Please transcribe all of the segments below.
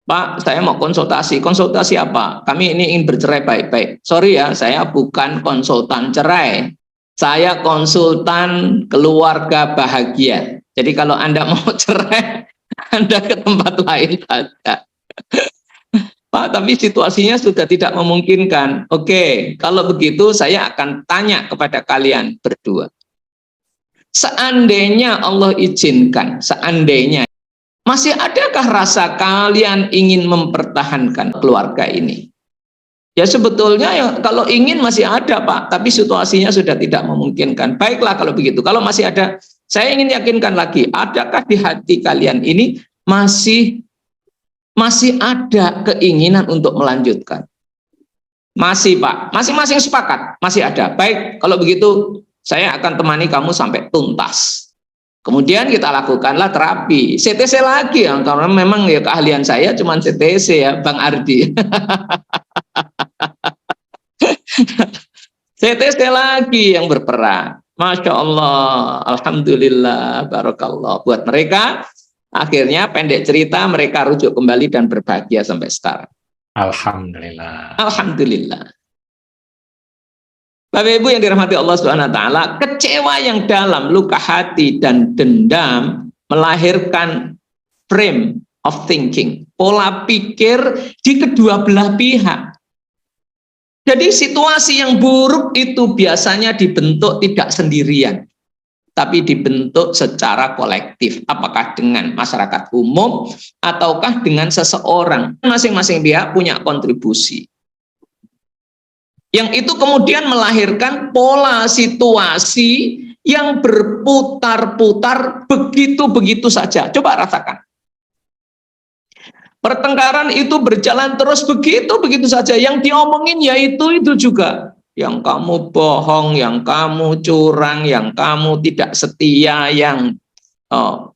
Pak, saya mau konsultasi. Konsultasi apa? Kami ini ingin bercerai baik-baik. Sorry ya, saya bukan konsultan cerai. Saya konsultan keluarga bahagia. Jadi kalau Anda mau cerai, Anda ke tempat lain saja. Pak, tapi situasinya sudah tidak memungkinkan. Oke, kalau begitu saya akan tanya kepada kalian berdua. Seandainya Allah izinkan, seandainya, masih adakah rasa kalian ingin mempertahankan keluarga ini? Ya sebetulnya ya, kalau ingin masih ada Pak, tapi situasinya sudah tidak memungkinkan. Baiklah kalau begitu, kalau masih ada, saya ingin yakinkan lagi, adakah di hati kalian ini masih ada keinginan untuk melanjutkan? Masih Pak, masing-masing sepakat, masih ada. Baik, kalau begitu saya akan temani kamu sampai tuntas. Kemudian kita lakukanlah terapi, CTC lagi ya, karena memang ya keahlian saya cuma CTC ya Bang Ardi. CTC lagi yang berperan. Masya Allah, Alhamdulillah, Barakallah. Buat mereka, akhirnya pendek cerita mereka rujuk kembali dan berbahagia sampai sekarang. Alhamdulillah. Alhamdulillah. Bapak Ibu yang dirahmati Allah Subhanahu wa taala, kecewa yang dalam, luka hati dan dendam melahirkan frame of thinking, pola pikir di kedua belah pihak. Jadi situasi yang buruk itu biasanya dibentuk tidak sendirian, tapi dibentuk secara kolektif. Apakah dengan masyarakat umum ataukah dengan seseorang? Masing-masing pihak punya kontribusi. Yang itu kemudian melahirkan pola situasi yang berputar-putar begitu-begitu saja. Coba rasakan. Pertengkaran itu berjalan terus begitu-begitu saja. Yang diomongin ya itu juga. Yang kamu bohong, yang kamu curang, yang kamu tidak setia, yang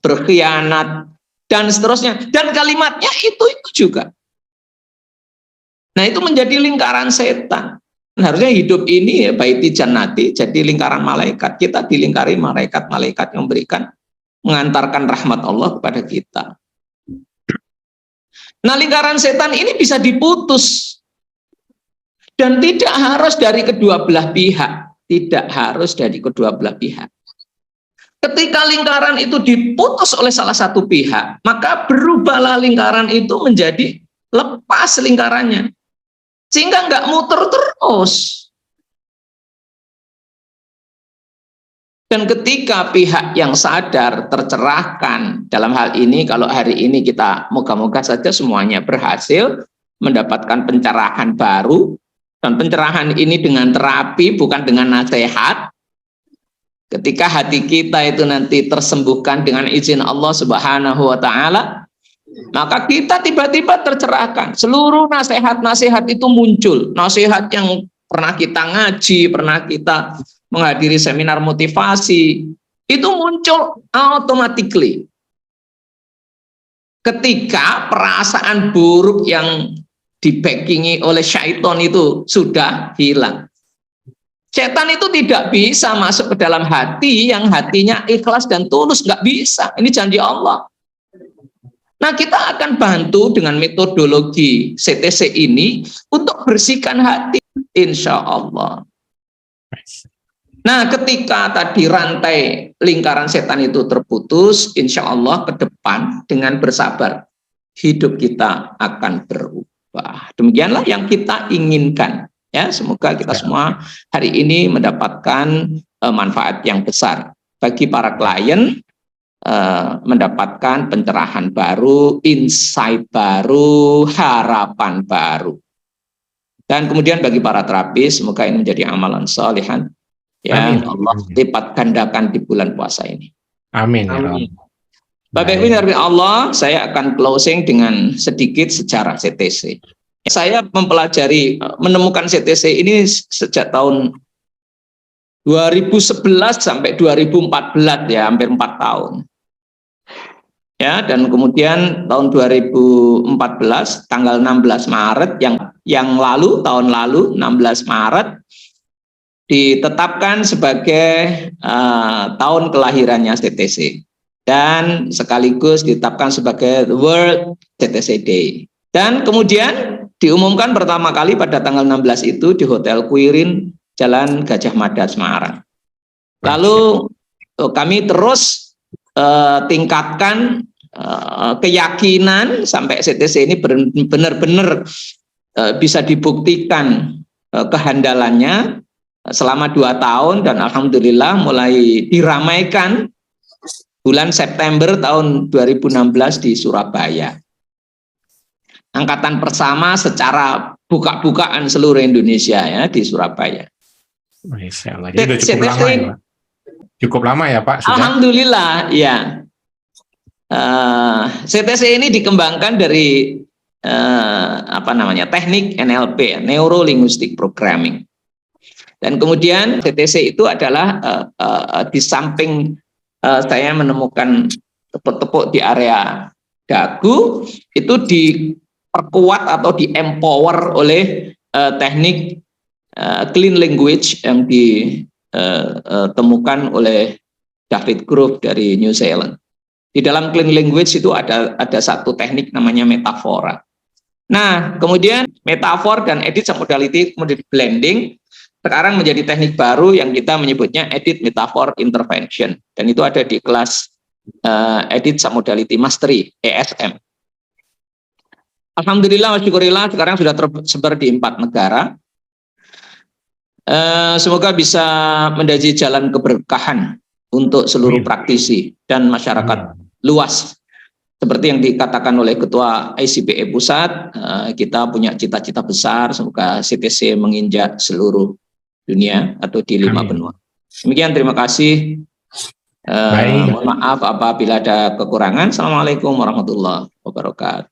berkhianat, dan seterusnya. Dan kalimatnya itu juga. Nah itu menjadi lingkaran setan. Harusnya hidup ini ya baiti jannati, jadi lingkaran malaikat. Kita dilingkari malaikat-malaikat yang memberikan, mengantarkan rahmat Allah kepada kita. Nah lingkaran setan ini bisa diputus. Dan tidak harus dari kedua belah pihak. Tidak harus dari kedua belah pihak. Ketika lingkaran itu diputus oleh salah satu pihak, maka berubahlah lingkaran itu menjadi lepas lingkarannya. Sehingga nggak muter terus. Dan ketika pihak yang sadar tercerahkan, dalam hal ini kalau hari ini kita moga-moga saja semuanya berhasil mendapatkan pencerahan baru, dan pencerahan ini dengan terapi bukan dengan nasihat. Ketika hati kita itu nanti tersembuhkan dengan izin Allah Subhanahu wa taala, maka kita tiba-tiba tercerahkan. Seluruh nasihat-nasihat itu muncul. Nasihat yang pernah kita ngaji, pernah kita menghadiri seminar motivasi, itu muncul automatically. Ketika perasaan buruk yang dibackingi oleh syaitan itu sudah hilang. Setan itu tidak bisa masuk ke dalam hati yang hatinya ikhlas dan tulus. Nggak bisa. Ini janji Allah. Nah, kita akan bantu dengan metodologi CTC ini untuk bersihkan hati, insya Allah. Nah, ketika tadi rantai lingkaran setan itu terputus, insya Allah ke depan dengan bersabar, hidup kita akan berubah. Demikianlah yang kita inginkan. Ya, semoga kita semua hari ini mendapatkan manfaat yang besar bagi para klien, mendapatkan pencerahan baru, insight baru, harapan baru. Dan kemudian bagi para terapis, semoga ini menjadi amalan sholihan yang Allah lipat gandakan di bulan puasa ini. Amin. Amin. Bapak Ibu dari Allah, saya akan closing dengan sedikit sejarah CTC. Saya mempelajari, menemukan CTC ini sejak tahun 2011 sampai 2014 ya, hampir 4 tahun. Ya, dan kemudian tahun 2014 tanggal 16 Maret yang lalu, tahun lalu 16 Maret ditetapkan sebagai tahun kelahirannya CTC dan sekaligus ditetapkan sebagai World CTC Day. Dan kemudian diumumkan pertama kali pada tanggal 16 itu di Hotel Quirin, Jalan Gajah Mada, Semarang. Lalu kami terus tingkatkan keyakinan sampai CTC ini benar-benar bisa dibuktikan kehandalannya selama 2 tahun, dan alhamdulillah mulai diramaikan bulan September tahun 2016 di Surabaya. Angkatan pertama secara buka-bukaan seluruh Indonesia ya di Surabaya. Masya Allah. Jadi cukup lama ya, Pak? Cukup lama ya, Pak? Sudah? Alhamdulillah, ya. CTC ini dikembangkan dari teknik NLP, Neuro Linguistic Programming. Dan kemudian CTC itu adalah di samping saya menemukan tepuk-tepuk di area dagu, itu diperkuat atau di-empower oleh teknik clean language yang ditemukan oleh David Grove dari New Zealand. Di dalam clean language itu ada satu teknik namanya metafora. Nah, kemudian metafor dan edit submodality kemudian blending sekarang menjadi teknik baru yang kita menyebutnya edit metaphor intervention, dan itu ada di kelas edit submodality mastery ESM. Alhamdulillah wa syukurillah sekarang sudah tersebar di 4 negara. Semoga bisa menjadi jalan keberkahan untuk seluruh praktisi dan masyarakat luas. Seperti yang dikatakan oleh Ketua ICPE Pusat, kita punya cita-cita besar, semoga CTC menginjak seluruh dunia atau di 5 benua. Demikian, terima kasih. Mohon maaf apabila ada kekurangan. Assalamualaikum warahmatullahi wabarakatuh.